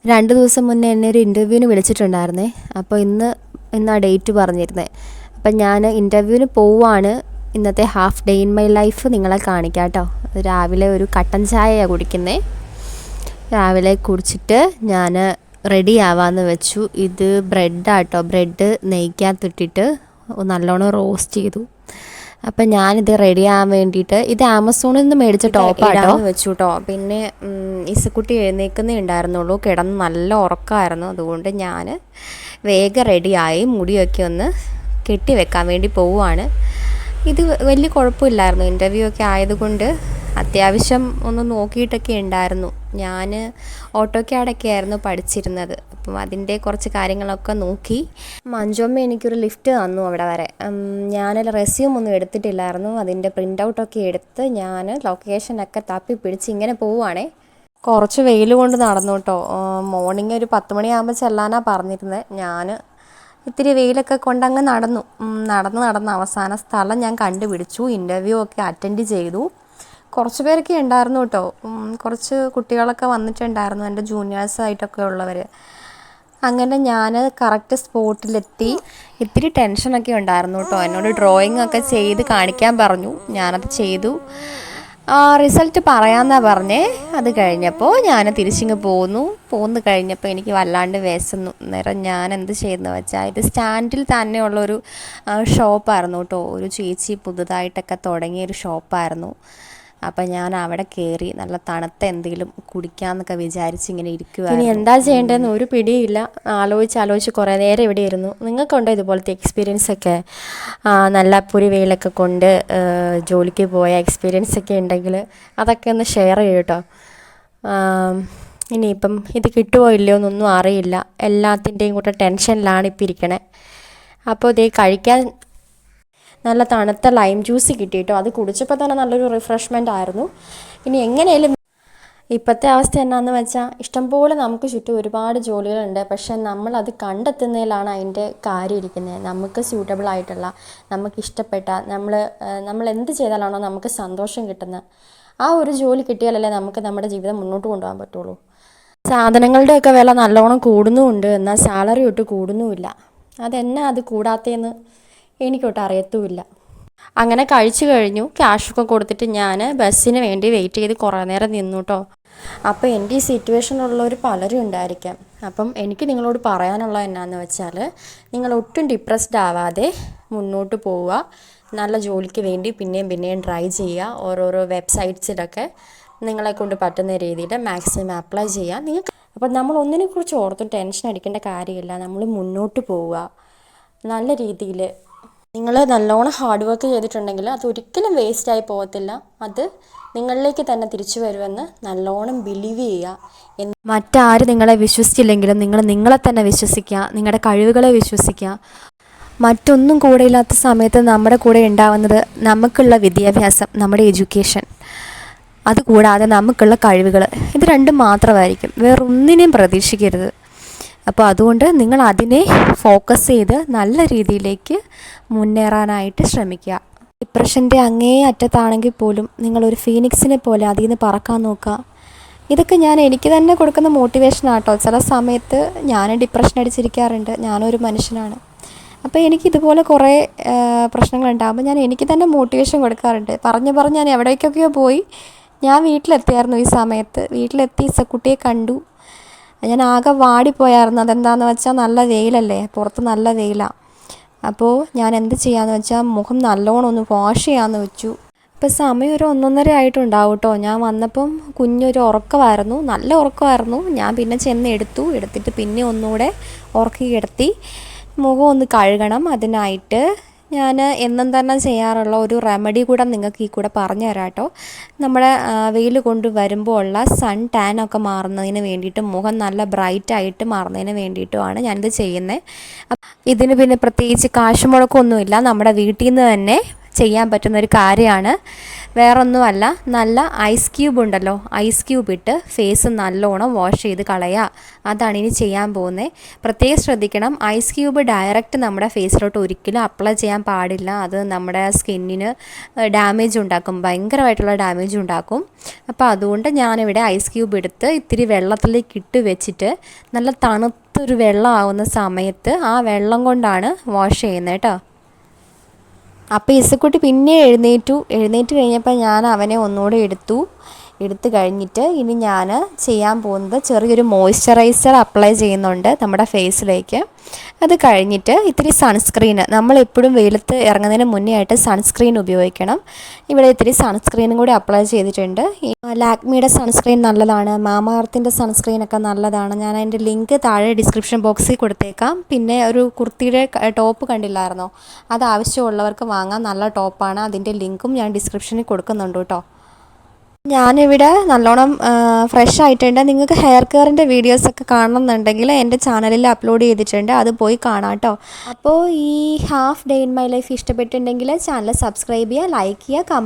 2 ദിവസം മുന്നേ എന്നെ ഒരു ഇൻ്റർവ്യൂവിന് വിളിച്ചിട്ടുണ്ടായിരുന്നേ. അപ്പോൾ ഇന്നാ ഡേറ്റ് പറഞ്ഞിരുന്നത്. അപ്പം ഞാൻ ഇൻ്റർവ്യൂവിന് പോവുകയാണ്. ഇന്നത്തെ half day in my life നിങ്ങളെ കാണിക്കാം കേട്ടോ. രാവിലെ ഒരു കട്ടൻ ചായയാണ് കുടിക്കുന്നത്. രാവിലെ കുടിച്ചിട്ട് ഞാൻ റെഡി ആവാമെന്ന് വെച്ചു. ഇത് ബ്രെഡാട്ടോ. ബ്രെഡ് നെയ്ക്കകത്തിട്ടിട്ട് നല്ലോണം റോസ്റ്റ് ചെയ്തു. അപ്പം ഞാനിത് റെഡി ആവാൻ വേണ്ടിയിട്ട് ഇത് ആമസോണിൽ നിന്ന് മേടിച്ച ടോപ്പാട്ടോ വെച്ചു കേട്ടോ. പിന്നെ ഇസക്കുട്ടി എഴുന്നേൽക്കുന്നേ ഉണ്ടായിരുന്നുള്ളൂ. കിടന്ന് നല്ല ഉറക്കമായിരുന്നു. അതുകൊണ്ട് ഞാൻ വേഗം റെഡിയായി മുടിയൊക്കെ ഒന്ന് കെട്ടി വെക്കാൻ വേണ്ടി പോവുകയാണ്. ഇത് വലിയ കുഴപ്പമില്ലായിരുന്നു. ഇൻ്റർവ്യൂ ഒക്കെ ആയതുകൊണ്ട് അത്യാവശ്യം ഒന്ന് നോക്കിയിട്ടൊക്കെ ഉണ്ടായിരുന്നു. ഞാൻ ഓട്ടോക്യാഡൊക്കെ ആയിരുന്നു പഠിച്ചിരുന്നത്. അപ്പം അതിൻ്റെ കുറച്ച് കാര്യങ്ങളൊക്കെ നോക്കി. മഞ്ജുമ്മ എനിക്കൊരു ലിഫ്റ്റ് തന്നു അവിടെ വരെ. ഞാൻ റെസ്യൂം ഒന്നും എടുത്തിട്ടില്ലായിരുന്നു. അതിൻ്റെ പ്രിൻ്റ് ഔട്ടൊക്കെ എടുത്ത് ഞാൻ ലൊക്കേഷനൊക്കെ തപ്പി പിടിച്ച് ഇങ്ങനെ പോവുകയാണേ. കുറച്ച് വെയിൽ കൊണ്ട് നടന്നു കേട്ടോ. മോർണിംഗ് ഒരു 10 മണിയാകുമ്പോൾ ചെല്ലാനാണ് പറഞ്ഞിരുന്നത്. ഞാൻ ഇത്തിരി വെയിലൊക്കെ കൊണ്ടങ്ങ് നടന്ന് അവസാന സ്ഥലം ഞാൻ കണ്ടുപിടിച്ചു. ഇൻ്റർവ്യൂ ഒക്കെ അറ്റൻഡ് ചെയ്തു. കുറച്ച് പേരൊക്കെ ഉണ്ടായിരുന്നു കേട്ടോ. കുറച്ച് കുട്ടികളൊക്കെ വന്നിട്ടുണ്ടായിരുന്നു, എൻ്റെ ജൂനിയേഴ്സായിട്ടൊക്കെ ഉള്ളവർ. അങ്ങനെ ഞാൻ കറക്റ്റ് സ്പോട്ടിലെത്തി. ഇത്തിരി ടെൻഷനൊക്കെ ഉണ്ടായിരുന്നു കേട്ടോ. എന്നോട് ഡ്രോയിങ് ഒക്കെ ചെയ്ത് കാണിക്കാൻ പറഞ്ഞു. ഞാനത് ചെയ്തു. റിസൾട്ട് പറയാമെന്നാണ് പറഞ്ഞേ. അത് കഴിഞ്ഞപ്പോൾ ഞാൻ തിരിച്ചിങ്ങ് പോന്നു കഴിഞ്ഞപ്പോൾ എനിക്ക് വല്ലാണ്ട് വിശന്നു. അന്നേരം ഞാൻ എന്ത് ചെയ്യുന്നത് വെച്ചാൽ ഇത് സ്റ്റാൻഡിൽ തന്നെയുള്ളൊരു ഷോപ്പായിരുന്നു കേട്ടോ. ഒരു ചേച്ചി പുതുതായിട്ടൊക്കെ തുടങ്ങിയൊരു ഷോപ്പായിരുന്നു. അപ്പം ഞാൻ അവിടെ കയറി നല്ല തണുത്ത എന്തെങ്കിലും കുടിക്കാമെന്നൊക്കെ വിചാരിച്ച് ഇങ്ങനെ ഇരിക്കുവായിരുന്നു. ഇനി എന്താ ചെയ്യേണ്ടതെന്ന് ഒരു പിടിയില്ല. ആലോചിച്ച് കുറേ നേരം ഇവിടെ ഇരുന്നു. നിങ്ങൾക്കുണ്ടോ ഇതുപോലത്തെ എക്സ്പീരിയൻസ് ഒക്കെ? നല്ല പൊരി വെയിലൊക്കെ കൊണ്ട് ജോലിക്ക് പോയ എക്സ്പീരിയൻസ് ഒക്കെ ഉണ്ടെങ്കിൽ അതൊക്കെ ഒന്ന് ഷെയർ ചെയ്യൂ കേട്ടോ. ഇനിയിപ്പം ഇത് കിട്ടുമോ ഇല്ലയോ എന്നൊന്നും അറിയില്ല. എല്ലാത്തിൻ്റെയും കൂടെ ടെൻഷനിലാണ് ഇപ്പം ഇരിക്കണേ. അപ്പോൾ ഇതേ കഴിക്കാൻ നല്ല തണുത്ത ലൈം ജ്യൂസ് കിട്ടിയിട്ടോ. അത് കുടിച്ചപ്പോൾ തന്നെ നല്ലൊരു റിഫ്രഷ്മെൻ്റ് ആയിരുന്നു. ഇനി എങ്ങനെയാലും ഇപ്പോഴത്തെ അവസ്ഥ എന്നാന്ന് വെച്ചാൽ ഇഷ്ടംപോലെ നമുക്ക് ചുറ്റും ഒരുപാട് ജോലികളുണ്ട്. പക്ഷേ നമ്മളത് കണ്ടെത്തുന്നതിലാണ് അതിൻ്റെ കാര്യം ഇരിക്കുന്നത്. നമുക്ക് സ്യൂട്ടബിൾ ആയിട്ടുള്ള, നമുക്ക് ഇഷ്ടപ്പെട്ട, നമ്മൾ എന്ത് ചെയ്താലാണോ നമുക്ക് സന്തോഷം കിട്ടുന്ന ആ ഒരു ജോലി കിട്ടിയാലല്ലേ നമുക്ക് നമ്മുടെ ജീവിതം മുന്നോട്ട് കൊണ്ടുപോകാൻ പറ്റുള്ളൂ. സാധനങ്ങളുടെയൊക്കെ വില നല്ലോണം കൂടുന്നുമുണ്ട്, എന്നാൽ സാലറി ഒട്ട് കൂടുന്നുമില്ല. അത് കൂടാത്തതെന്ന് എനിക്കൊട്ട് അറിയത്തുമില്ല. അങ്ങനെ കഴിച്ചു കഴിഞ്ഞു. ക്യാഷൊക്കെ കൊടുത്തിട്ട് ഞാൻ ബസ്സിന് വേണ്ടി വെയിറ്റ് ചെയ്ത് കുറേ നേരം നിന്നു കേട്ടോ. അപ്പോൾ എൻ്റെ ഈ സിറ്റുവേഷനുള്ളവർ പലരും ഉണ്ടായിരിക്കാം. അപ്പം എനിക്ക് നിങ്ങളോട് പറയാനുള്ള എന്നാന്ന് വെച്ചാൽ, നിങ്ങൾ ഒട്ടും ഡിപ്രസ്ഡ് ആവാതെ മുന്നോട്ട് പോവുക. നല്ല ജോലിക്ക് വേണ്ടി പിന്നെയും ട്രൈ ചെയ്യുക. ഓരോരോ വെബ്സൈറ്റ്സിലൊക്കെ നിങ്ങളെ കൊണ്ട് പറ്റുന്ന രീതിയിൽ മാക്സിമം അപ്ലൈ ചെയ്യുക. അപ്പം നമ്മൾ ഒന്നിനെക്കുറിച്ച് ഓർത്തും ടെൻഷൻ അടിക്കേണ്ട കാര്യമില്ല. നമ്മൾ മുന്നോട്ട് പോവുക. നല്ല രീതിയിൽ നിങ്ങൾ നല്ലോണം ഹാർഡ് വർക്ക് ചെയ്തിട്ടുണ്ടെങ്കിൽ അതൊരിക്കലും വേസ്റ്റായി പോകത്തില്ല. അത് നിങ്ങളിലേക്ക് തന്നെ തിരിച്ചു വരുമെന്ന് നല്ലോണം ബിലീവ് ചെയ്യുക. മറ്റാരും നിങ്ങളെ വിശ്വസിച്ചില്ലെങ്കിലും നിങ്ങളെ തന്നെ വിശ്വസിക്കുക. നിങ്ങളുടെ കഴിവുകളെ വിശ്വസിക്കുക. മറ്റൊന്നും കൂടെയില്ലാത്ത സമയത്ത് നമ്മുടെ കൂടെ ഉണ്ടാവുന്നത് നമുക്കുള്ള വിദ്യാഭ്യാസം, നമ്മുടെ എഡ്യൂക്കേഷൻ, അതുകൂടാതെ നമുക്കുള്ള കഴിവുകൾ. ഇത് രണ്ടും മാത്രമായിരിക്കും. വേറൊന്നിനെയും പ്രതീക്ഷിക്കരുത്. അപ്പോൾ അതുകൊണ്ട് നിങ്ങൾ അതിനെ ഫോക്കസ് ചെയ്ത് നല്ല രീതിയിലേക്ക് മുന്നേറാനായിട്ട് ശ്രമിക്കുക. ഡിപ്രഷൻ്റെ അങ്ങേ അറ്റത്താണെങ്കിൽ പോലും നിങ്ങളൊരു ഫീനിക്സിനെ പോലെ അതിൽ നിന്ന് പറക്കാൻ നോക്കുക. ഇതൊക്കെ ഞാൻ എനിക്ക് തന്നെ കൊടുക്കുന്ന മോട്ടിവേഷനാട്ടോ. ചില സമയത്ത് ഞാൻ ഡിപ്രഷൻ അടിച്ചിരിക്കാറുണ്ട്. ഞാനൊരു മനുഷ്യനാണ്. അപ്പോൾ എനിക്കിതുപോലെ കുറേ പ്രശ്നങ്ങളുണ്ടാകുമ്പോൾ ഞാൻ എനിക്ക് തന്നെ മോട്ടിവേഷൻ കൊടുക്കാറുണ്ട്. പറഞ്ഞ് ഞാൻ എവിടേക്കൊക്കെയോ പോയി. ഞാൻ വീട്ടിലെത്തിയായിരുന്നു. ഈ സമയത്ത് വീട്ടിലെത്തി ഇസക്കുട്ടിയെ കണ്ടു. ഞാൻ ആകെ വാടിപ്പോയായിരുന്നു. അതെന്താണെന്ന് വെച്ചാൽ നല്ല വെയിലല്ലേ, പുറത്ത് നല്ല വെയിലാണ്. അപ്പോൾ ഞാൻ എന്ത് ചെയ്യാമെന്ന് വെച്ചാൽ മുഖം നല്ലോണം ഒന്ന് വാഷ് ചെയ്യാമെന്ന് വെച്ചു. ഇപ്പോൾ സമയം ഒരു 1:30 ആയിട്ടുണ്ടാവും കേട്ടോ. ഞാൻ വന്നപ്പം കുഞ്ഞൊരു ഉറക്കമായിരുന്നു, നല്ല ഉറക്കമായിരുന്നു. ഞാൻ പിന്നെ എടുത്തിട്ട് പിന്നെ ഒന്നുകൂടെ ഉറക്കി കിടത്തി. മുഖം ഒന്ന് കഴുകണം. അതിനായിട്ട് ഞാൻ എന്നും തന്നെ ചെയ്യാറുള്ള ഒരു റെമഡി കൂടെ നിങ്ങൾക്ക് ഈ കൂടെ പറഞ്ഞു തരാം കേട്ടോ. നമ്മുടെ വെയിൽ കൊണ്ട് വരുമ്പോൾ ഉള്ള സൺ ടാൻ ഒക്കെ മാറുന്നതിന് വേണ്ടിയിട്ട്, മുഖം നല്ല ബ്രൈറ്റായിട്ട് മാറുന്നതിന് വേണ്ടിയിട്ടുമാണ് ഞാനിത് ചെയ്യുന്നത്. ഇതിന് പിന്നെ പ്രത്യേകിച്ച് കാശ് മുടക്കമൊന്നുമില്ല. നമ്മുടെ വീട്ടിൽ നിന്ന് തന്നെ ചെയ്യാൻ പറ്റുന്നൊരു കാര്യമാണ്. വേറൊന്നുമല്ല, നല്ല ഐസ് ക്യൂബ് ഉണ്ടല്ലോ, ഐസ് ക്യൂബ് ഇട്ട് ഫേസ് നല്ലോണം വാഷ് ചെയ്ത് കളയുക. അതാണ് ഇനി ചെയ്യാൻ പോകുന്നത്. പ്രത്യേകം ശ്രദ്ധിക്കണം, ഐസ് ക്യൂബ് ഡയറക്റ്റ് നമ്മുടെ ഫേസിലോട്ട് ഒരിക്കലും അപ്ലൈ ചെയ്യാൻ പാടില്ല. അത് നമ്മുടെ സ്കിന്നിന് ഡാമേജ് ഉണ്ടാക്കും, ഭയങ്കരമായിട്ടുള്ള ഡാമേജ് ഉണ്ടാക്കും. അപ്പോൾ അതുകൊണ്ട് ഞാനിവിടെ ഐസ് ക്യൂബ് എടുത്ത് ഇത്തിരി വെള്ളത്തിലേക്ക് ഇട്ട് വെച്ചിട്ട് നല്ല തണുത്തൊരു വെള്ളം ആവുന്ന സമയത്ത് ആ വെള്ളം കൊണ്ടാണ് വാഷ് ചെയ്യുന്നത് കേട്ടോ. അപ്പോൾ ഇസക്കുട്ടി പിന്നെ എഴുന്നേറ്റ് കഴിഞ്ഞപ്പോൾ ഞാൻ അവനെ ഒന്നുകൂടെ എടുത്തു കഴിഞ്ഞിട്ട് ഇനി ഞാൻ ചെയ്യാൻ പോകുന്നത് ചെറിയൊരു മോയ്സ്ചറൈസർ അപ്ലൈ ചെയ്യുന്നുണ്ട് നമ്മുടെ ഫേസിലേക്ക്. അത് കഴിഞ്ഞിട്ട് ഇത്തിരി സൺസ്ക്രീൻ, നമ്മളെപ്പോഴും വെയിലത്ത് ഇറങ്ങുന്നതിന് മുന്നേ ആയിട്ട് സൺസ്ക്രീൻ ഉപയോഗിക്കണം. ഇവിടെ ഇത്തിരി സൺസ്ക്രീനും കൂടി അപ്ലൈ ചെയ്തിട്ടുണ്ട്. ലാക്മിയുടെ സൺസ്ക്രീൻ നല്ലതാണ്, മാമാ എർത്തിൻ്റെ സൺസ്ക്രീനൊക്കെ നല്ലതാണ്. ഞാൻ അതിൻ്റെ ലിങ്ക് താഴെ ഡിസ്ക്രിപ്ഷൻ ബോക്സിൽ കൊടുത്തേക്കാം. പിന്നെ ഒരു കുർത്തിയുടെ ടോപ്പ് കണ്ടില്ലായിരുന്നോ, അത് ആവശ്യമുള്ളവർക്ക് വാങ്ങാം, നല്ല ടോപ്പാണ്. അതിൻ്റെ ലിങ്കും ഞാൻ ഡിസ്ക്രിപ്ഷനിൽ കൊടുക്കുന്നുണ്ട് കേട്ടോ. ഞാനിവിടെ നല്ലോണം ഫ്രഷ് ആയിട്ടുണ്ട്. നിങ്ങൾക്ക് ഹെയർ കെയറിൻ്റെ വീഡിയോസൊക്കെ കാണണമെന്നുണ്ടെങ്കിൽ എൻ്റെ ചാനലിൽ അപ്ലോഡ് ചെയ്തിട്ടുണ്ട്, അത് പോയി കാണാം കേട്ടോ. അപ്പോൾ ഈ half day in my life ഇഷ്ടപ്പെട്ടിട്ടുണ്ടെങ്കിൽ ചാനൽ സബ്സ്ക്രൈബ് ചെയ്യുക, ലൈക്ക് ചെയ്യുക, കമൻറ്റ്